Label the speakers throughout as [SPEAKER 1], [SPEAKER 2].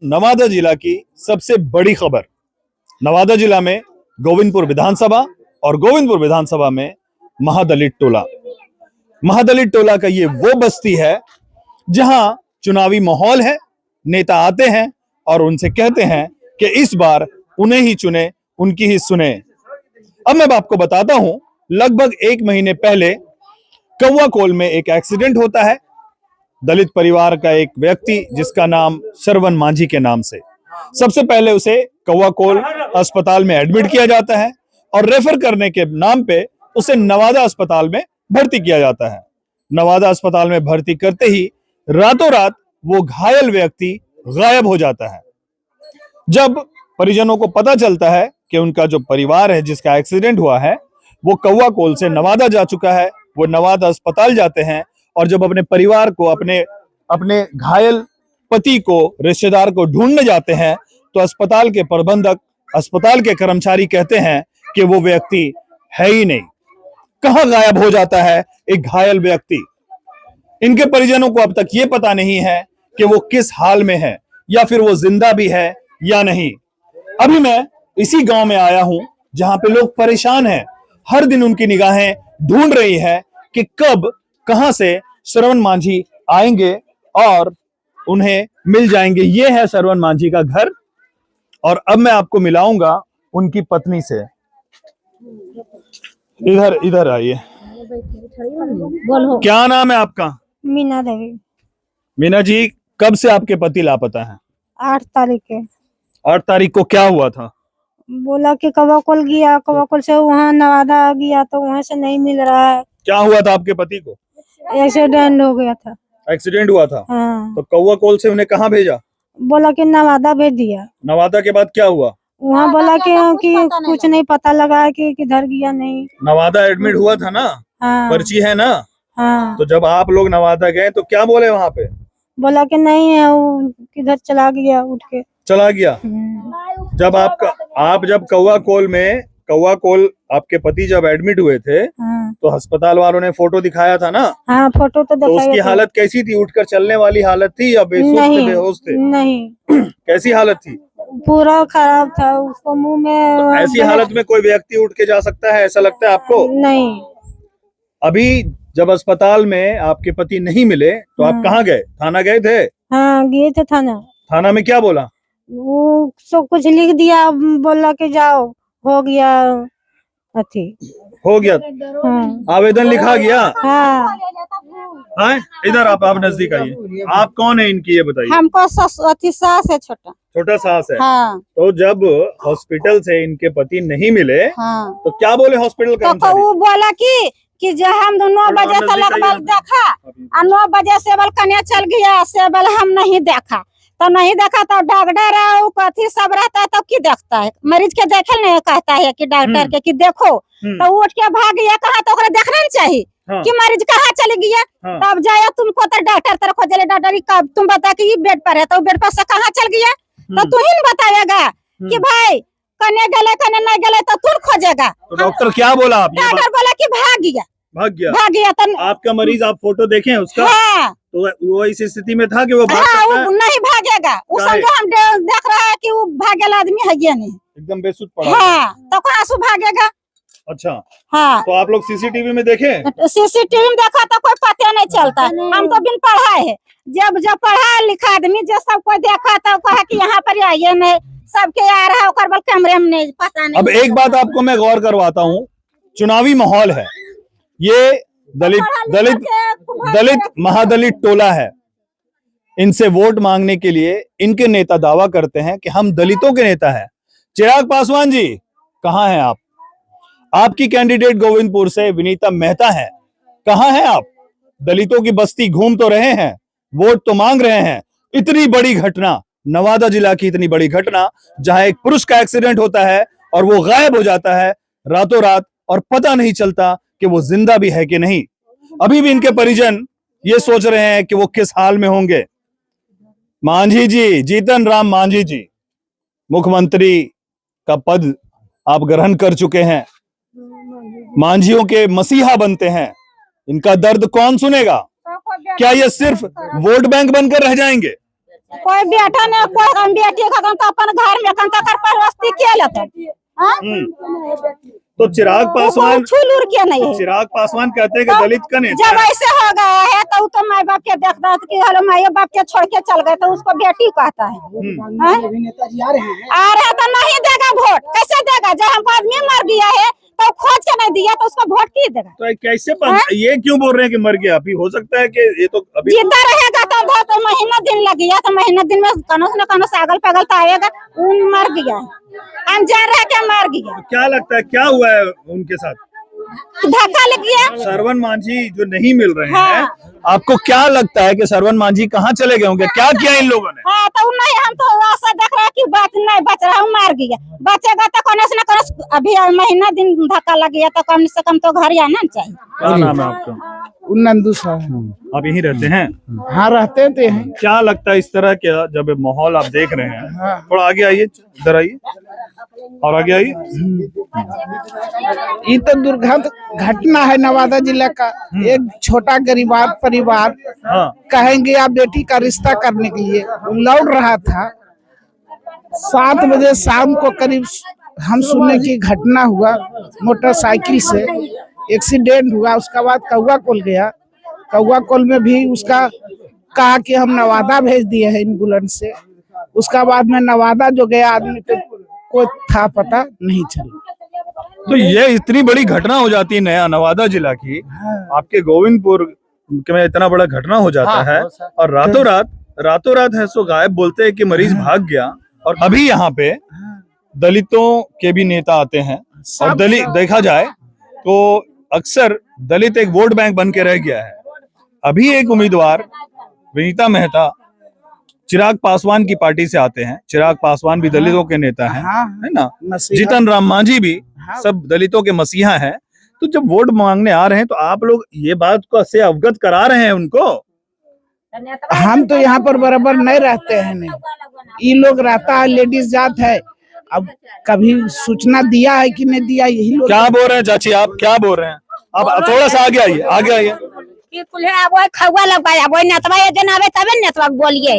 [SPEAKER 1] नवादा जिला की सबसे बड़ी खबर। नवादा जिला में गोविंदपुर विधानसभा और गोविंदपुर विधानसभा में महादलित टोला। महादलित टोला का ये वो बस्ती है जहां चुनावी माहौल है, नेता आते हैं और उनसे कहते हैं कि इस बार उन्हें ही चुने, उनकी ही सुने। अब मैं आपको बताता हूं, लगभग 1 महीने पहले कौवाकोल में एक एक्सीडेंट होता है। दलित परिवार का एक व्यक्ति जिसका नाम श्रवण मांझी के नाम से, सबसे पहले उसे कौवाकोल अस्पताल में एडमिट किया जाता है और रेफर करने के नाम पे उसे नवादा अस्पताल में भर्ती किया जाता है। नवादा अस्पताल में भर्ती करते ही रातों रात वो घायल व्यक्ति गायब हो जाता है। जब परिजनों को पता चलता है कि उनका जो परिवार है जिसका एक्सीडेंट हुआ है वो कौवाकोल से नवादा जा चुका है, वो नवादा अस्पताल जाते हैं और जब अपने परिवार को, अपने घायल पति को, रिश्तेदार को ढूंढने जाते हैं तो अस्पताल के प्रबंधक, अस्पताल के कर्मचारी कहते हैं कि वो व्यक्ति है ही नहीं। कहां गायब हो जाता है एक घायल व्यक्ति। इनके परिजनों को अब तक ये पता नहीं है कि वो किस हाल में है या फिर वो जिंदा भी है या नहीं। अभी मैं इसी गांव में आया हूं जहां पे लोग परेशान हैं। हर दिन उनकी निगाहें ढूंढ रही है कि कब, कहां से श्रवण मांझी आएंगे और उन्हें मिल जाएंगे। ये है श्रवण मांझी का घर और अब मैं आपको मिलाऊंगा उनकी पत्नी से। इधर आइए। क्या नाम है आपका?
[SPEAKER 2] मीना देवी।
[SPEAKER 1] मीना जी, कब से आपके पति लापता हैं?
[SPEAKER 2] 8 तारीख के।
[SPEAKER 1] 8 तारीख को क्या हुआ था?
[SPEAKER 2] बोला कि कौवाकोल गया, कौवाकोल से वहाँ नवादा गया तो वहाँ से नहीं मिल रहा है।
[SPEAKER 1] क्या हुआ था आपके पति को?
[SPEAKER 2] एक्सीडेंट हो गया था।
[SPEAKER 1] एक्सीडेंट हुआ था?
[SPEAKER 2] हाँ।
[SPEAKER 1] तो कौवाकोल से उन्हें कहाँ भेजा?
[SPEAKER 2] बोला कि नवादा भेज दिया।
[SPEAKER 1] नवादा के बाद क्या हुआ?
[SPEAKER 2] वहाँ बोला कि कुछ नहीं पता लगा है कि किधर गया नहीं।
[SPEAKER 1] नवादा एडमिट हुआ था ना?
[SPEAKER 2] हाँ।
[SPEAKER 1] पर्ची है ना?
[SPEAKER 2] हाँ।
[SPEAKER 1] तो जब आप लोग नवादा गए तो क्या बोले वहाँ पे?
[SPEAKER 2] बोला कि नहीं है, वो किधर चला गया, उठ के
[SPEAKER 1] चला गया। जब आप जब कौवाकोल आपके पति जब एडमिट हुए थे
[SPEAKER 2] हाँ।
[SPEAKER 1] तो अस्पताल वालों ने फोटो दिखाया था ना?
[SPEAKER 2] हाँ, फोटो तो
[SPEAKER 1] तो उसकी हालत कैसी थी? उठकर चलने वाली हालत थी या बेहोश थे?
[SPEAKER 2] नहीं,
[SPEAKER 1] कैसी हालत थी?
[SPEAKER 2] पूरा खराब था। उसको मुंह में
[SPEAKER 1] तो ऐसी हालत में कोई व्यक्ति उठ के जा सकता है, ऐसा लगता है आपको?
[SPEAKER 2] नहीं।
[SPEAKER 1] अभी जब अस्पताल में आपके पति नहीं मिले तो आप कहाँ गए? थाना गए थे?
[SPEAKER 2] हाँ, गए थे थाना।
[SPEAKER 1] थाना में क्या बोला?
[SPEAKER 2] वो सब कुछ लिख दिया, बोला कि जाओ, हो गया,
[SPEAKER 1] हो गया।
[SPEAKER 2] हाँ।
[SPEAKER 1] आवेदन लिखा गया।
[SPEAKER 2] हाँ।
[SPEAKER 1] इधर आप नजदीक आइए। आप कौन है इनकी, ये बताइए।
[SPEAKER 2] हमको सास है,
[SPEAKER 1] छोटा सास है।
[SPEAKER 2] हाँ।
[SPEAKER 1] तो जब हॉस्पिटल से इनके पति नहीं मिले
[SPEAKER 2] हाँ।
[SPEAKER 1] तो क्या बोले हॉस्पिटल
[SPEAKER 2] तो वो बोला कि जो हम 9 बजे तक देखा और 9 बजे से बल कन्या चल गया, से बल हम नहीं देखा तो डॉक्टर कथी सब रहता है तो की देखता है, मरीज के देखे नहीं कहता है कि डॉक्टर के कि देखो, तो उठ के भाग गया। कहा तो देखना नहीं चाहिए कि मरीज कहाँ चले गया। तब जाया तुमको तो डॉक्टर तरह खोजे, डॉक्टर कब तुम बता कि बेड पर है तो बेड पर से कहाँ चल गया, तो तू ही बताएगा कि भाई कने गले कने नहीं गले तो तू खोजेगा।
[SPEAKER 1] तो डॉक्टर क्या बोला?
[SPEAKER 2] डॉक्टर बोला कि भाग गया। तो
[SPEAKER 1] आपका मरीज, आप फोटो देखें उसका? हाँ। तो वो इस स्थिति में था कि वो भाग सकता है?
[SPEAKER 2] वो नहीं भागेगा। वो समझो हम देख रहा है कि वो भागेला आदमी है या नहीं, एकदम
[SPEAKER 1] बेसुध पड़ा।
[SPEAKER 2] हाँ, तो कहाँ से भागेगा?
[SPEAKER 1] अच्छा।
[SPEAKER 2] हाँ।
[SPEAKER 1] तो आप लोग सीसीटीवी में देखे?
[SPEAKER 2] सीसीटीवी में देखा तो कोई पता नहीं चलता। हम तो बिन पढ़ाए है। जब पढ़ा लिखा आदमी जो सब कोई देखा तो कहा कि यहाँ पर आइए, नहीं सबके आ रहा है बल कैमरे में नहीं पता नहीं।
[SPEAKER 1] अब एक बात आपको मैं गौर करवाता हूँ, चुनावी माहौल है, ये दलित महादलित टोला है। इनसे वोट मांगने के लिए इनके नेता दावा करते हैं कि हम दलितों के नेता हैं। चिराग पासवान जी, कहाँ हैं आप? आपकी कैंडिडेट गोविंदपुर से विनीता मेहता है, कहाँ हैं आप? दलितों की बस्ती घूम तो रहे हैं, वोट तो मांग रहे हैं। इतनी बड़ी घटना, नवादा जिला की इतनी बड़ी घटना जहां एक पुरुष का एक्सीडेंट होता है और वो गायब हो जाता है रातों रात और पता नहीं चलता कि वो जिंदा भी है कि नहीं। अभी भी इनके परिजन ये सोच रहे हैं कि वो किस हाल में होंगे। मांझी जी, जीतन राम मांझी जी, मुख्यमंत्री का पद आप ग्रहण कर चुके हैं, मांझियों के मसीहा बनते हैं। इनका दर्द कौन सुनेगा? क्या ये सिर्फ वोट बैंक बनकर रह जाएंगे?
[SPEAKER 2] कोई बेटा ने कोई हम बेटी का तो अपन घर में कन तक परवस्ती के लेते
[SPEAKER 1] तो चिराग पासवान
[SPEAKER 2] छुलूर के नहीं है।
[SPEAKER 1] चिराग पासवान कहते हैं कि दलित का नेता
[SPEAKER 2] जब
[SPEAKER 1] है।
[SPEAKER 2] ऐसे हो गया है तो माँ बाप के देखता है कि हेलो माँ बाप के छोड़ के चल गए तो उसको बेटी कहता है।
[SPEAKER 3] नेताजी आ रहे हैं।
[SPEAKER 2] आ रहा तो नहीं देगा वोट, कैसे देगा? जब हमको आदमी मर गया है तो खोज के नहीं दिया तो उसको वोट की देगा?
[SPEAKER 1] तो कैसे ये क्यों बोल रहे हैं कि मर गया? अभी हो सकता है कि ये तो अभी
[SPEAKER 2] जीता रहेगा तो महीना दिन लग गया तो महीना दिन में कनो न कनो से अगल पगल तो आएगा। मर गया, हम जान रहे क्या मर गया।
[SPEAKER 1] क्या लगता है क्या हुआ है उनके साथ?
[SPEAKER 2] धक्का लग गया।
[SPEAKER 1] सरवन मांझी जो नहीं मिल रहे
[SPEAKER 2] हाँ।
[SPEAKER 1] हैं, आपको क्या लगता है कि सरवन मांझी कहाँ चले गए होंगे? क्या किया इन लोगों ने?
[SPEAKER 2] हाँ तो नहीं, हम तो ऐसा देख रहे हैं कि बात नहीं बच रहा, हम मार गया। बचेगा तो कौन से न कौन, अभी महीना दिन धक्का लग गया तो कम से कम तो घर आना चाहिए।
[SPEAKER 1] क्या नाम है आपका?
[SPEAKER 3] नंदू साहब।
[SPEAKER 1] आप यहीं रहते हैं?
[SPEAKER 3] हाँ रहते थे हैं।
[SPEAKER 1] क्या लगता है इस तरह का जब माहौल आप देख रहे हैं?
[SPEAKER 3] हाँ।
[SPEAKER 1] थोड़ा आगे आइए, इधर आइए और आगे आइए।
[SPEAKER 3] ये तो दुर्घट घटना है नवादा जिला का। एक छोटा गरीब परिवार
[SPEAKER 1] हाँ।
[SPEAKER 3] कहेंगे आप बेटी का रिश्ता करने के लिए लौट रहा था। 7 बजे शाम को करीब हम सुनने की घटना हुआ, मोटरसाइकिल से एक्सीडेंट हुआ। उसका बाद कौआ कोल गया। कौआ कोल में भी उसका कहा कि हम नवादा भेज दिए हैं एम्बुलेंस से। उसका बाद में नवादा जो गया आदमी तो कोई था पता नहीं चला।
[SPEAKER 1] तो ये इतनी बड़ी घटना हो जाती है नया नवादा जिला की, आपके गोविंदपुर में इतना बड़ा घटना हो जाता है और रातों रात है सो गायब बोलते हैं कि मरीज भाग गया। और अभी यहाँ पे दलितों के भी नेता आते हैं और दलित देखा जाए तो अक्सर दलित एक वोट बैंक बन के रह गया है। अभी एक उम्मीदवार विनीता मेहता चिराग पासवान की पार्टी से आते हैं। चिराग पासवान भी दलितों के नेता हैं, है ना? जीतन राम मांझी भी सब दलितों के मसीहा हैं। तो जब वोट मांगने आ रहे हैं तो आप लोग ये बात को से अवगत करा रहे हैं उनको?
[SPEAKER 3] हम तो यहाँ पर बराबर नहीं रहते हैं, नहीं ये लोग रहता है, लेडीज जात है। अब कभी सूचना दिया है कि नहीं दिया, यही लोग
[SPEAKER 1] क्या बोल रहे हैं चाची, आप क्या बोल रहे हैं? आप थोड़ा सा आगे आइए, आगे आइए।
[SPEAKER 2] कि कुल्हे आबो खौवा लगाया आबो नेतवा ये दिन आवे तबे नेतवा बोलिए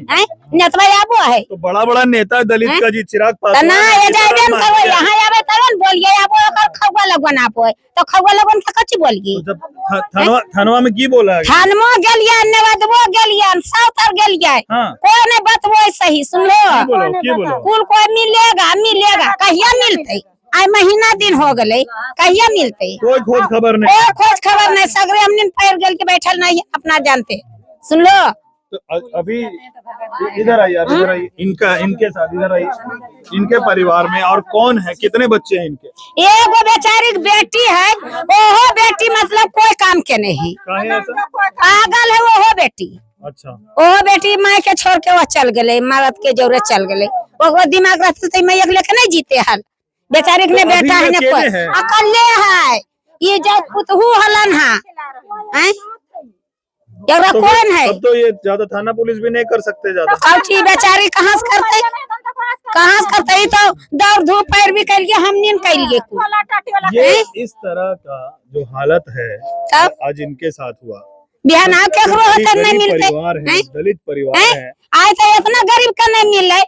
[SPEAKER 2] हैं नेतवा आबो है
[SPEAKER 1] तो बड़ा बड़ा नेता दलित का जी चिराग
[SPEAKER 2] तो
[SPEAKER 1] पासवान
[SPEAKER 2] ना ये जाबे न करो यहां आवे तबे बोलिए आबो ओकर खौवा लगन आबो तो खौवा लगन से कच्ची बोलिए।
[SPEAKER 1] तो जब थनवा में की बोला है?
[SPEAKER 2] थानमो गेलिया नेवदबो गेलिया साउथर गेलिया
[SPEAKER 1] हाँ।
[SPEAKER 2] कोई नहीं बतबो सही सुन लो
[SPEAKER 1] की बोलो
[SPEAKER 2] कुल कोई मिलेगा कहिया मिलते? आई महीना दिन हो गए कहिया मिलते?
[SPEAKER 1] कोई खोज खबर नहीं,
[SPEAKER 2] कोई खोज खबर नहीं। सगरे हमने पैर गल के बैठल नहीं अपना जानते। सुन लो
[SPEAKER 1] तो अभी इधर आइए, इधर आइए, इनके साथ इधर आइए। इनके परिवार में और कौन है, कितने बच्चे हैं इनके?
[SPEAKER 2] एगो बेचारी बेटी है, ओहो बेटी मतलब कोई काम के नहीं,
[SPEAKER 1] काहे ऐसा?
[SPEAKER 2] पागल है ओहो बेटी।
[SPEAKER 1] अच्छा,
[SPEAKER 2] ओहो बेटी माँ के छोड़ के वो चल गए, मरद के जरूरत चल गए। वो दिमाग रहते तो मैं एक लेके नहीं जीते हल। बेचारी के
[SPEAKER 1] तो
[SPEAKER 2] बेटा है
[SPEAKER 1] अकेले
[SPEAKER 2] कोई
[SPEAKER 1] है?
[SPEAKER 2] अकेले है। ये जब पुतहू हलन है
[SPEAKER 1] तो
[SPEAKER 2] कौन है?
[SPEAKER 1] अब तो ये ज्यादा थाना पुलिस भी नहीं कर सकते ज्यादा।
[SPEAKER 2] कौची बेचारी कहाँ से करते, कहाँ से करते? तो दौड़ धूप पैर भी कर लिया, हम नीन कर लिए।
[SPEAKER 1] ये इस तरह का जो हालत है
[SPEAKER 2] तब
[SPEAKER 1] आज इनके साथ हुआ।
[SPEAKER 2] बिहान केकरो होकर नहीं मिलते
[SPEAKER 1] परिवार है, दलित परिवार है।
[SPEAKER 2] आज तो इतना गरीब का नहीं मिल रहा।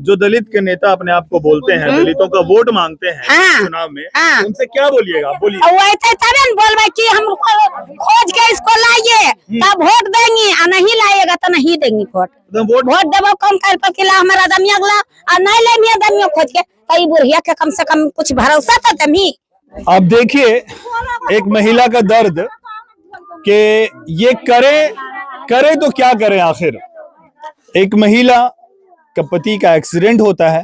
[SPEAKER 1] जो दलित के नेता अपने आप को बोलते हैं, दलितों का वोट मांगते हैं
[SPEAKER 2] हाँ।
[SPEAKER 1] चुनाव में,
[SPEAKER 2] हाँ।
[SPEAKER 1] उनसे क्या बोलिएगा? आप बोलिए।
[SPEAKER 2] वैसे तबे न बोलबे कि हम खोज के इसको लाइए तब वोट देंगे, और नहीं लाएगा तो नहीं देंगे वोट। वोट देवो कम कर पकिला हमारा दमिया गला और नहीं ले दमिया खोज के तो ये बुढ़िया के कम से कम कुछ भरोसा तो तमी।
[SPEAKER 1] अब देखिए एक महिला का दर्द कि ये करे तो क्या करे आखिर। एक महिला का पति का एक्सीडेंट होता है,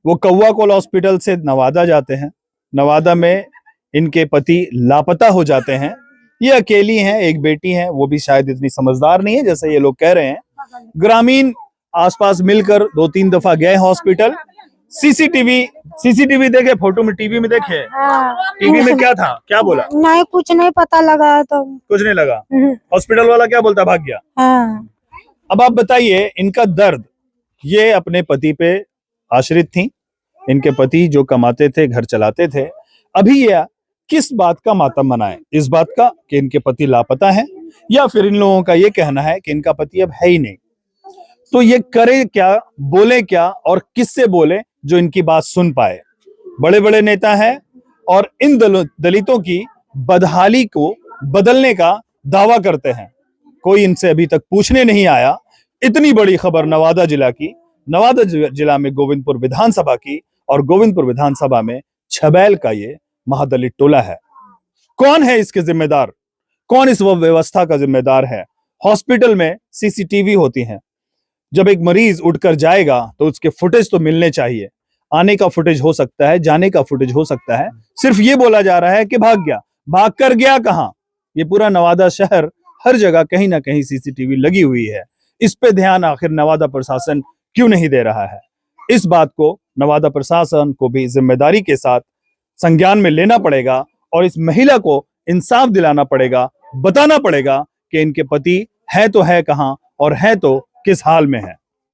[SPEAKER 1] वो कौआ कोल हॉस्पिटल से नवादा जाते हैं। नवादा में इनके पति लापता हो जाते हैं। ये अकेली हैं, एक बेटी है, वो भी शायद इतनी समझदार नहीं है जैसे ये लोग कह रहे हैं। ग्रामीण आसपास मिलकर 2-3 दफा गए हॉस्पिटल। सीसीटीवी देखे, फोटो में, टीवी में देखे। टीवी में क्या था, क्या बोला?
[SPEAKER 2] नहीं कुछ नहीं पता लगा तो
[SPEAKER 1] कुछ नहीं लगा। हॉस्पिटल वाला क्या बोलता, भाग गया।
[SPEAKER 2] हाँ।
[SPEAKER 1] अब आप बताइए इनका दर्द। ये अपने पति पे आश्रित थी, इनके पति जो कमाते थे, घर चलाते थे। अभी ये किस बात का मातम मनाए? इस बात का कि इनके पति लापता है, या फिर इन लोगों का ये कहना है कि इनका पति अब है ही नहीं। तो ये करे क्या, बोले क्या और किससे बोले जो इनकी बात सुन पाए। बड़े बड़े नेता हैं और इन दलितों की बदहाली को बदलने का दावा करते हैं। कोई इनसे अभी तक पूछने नहीं आया। इतनी बड़ी खबर नवादा जिला की, नवादा जिला में गोविंदपुर विधानसभा की, और गोविंदपुर विधानसभा में छबैल का ये महादलित टोला है। कौन है इसके जिम्मेदार? कौन इस व्यवस्था का जिम्मेदार है? हॉस्पिटल में सीसीटीवी होती हैं। जब एक मरीज उठकर जाएगा तो उसके फुटेज तो मिलने चाहिए। आने का फुटेज हो सकता है, जाने का फुटेज हो सकता है, सिर्फ ये बोला जा रहा है कि भाग गया। भाग कर गया कहां? ये पूरा नवादा शहर, हर जगह कहीं ना कहीं सीसीटीवी लगी हुई है। इस पे ध्यान आखिर नवादा प्रशासन क्यों नहीं दे रहा है? इस बात को नवादा प्रशासन को भी जिम्मेदारी के साथ संज्ञान में लेना पड़ेगा और इस महिला को इंसाफ दिलाना पड़ेगा, बताना पड़ेगा कि इनके पति है तो है कहां और है तो किस हाल में है।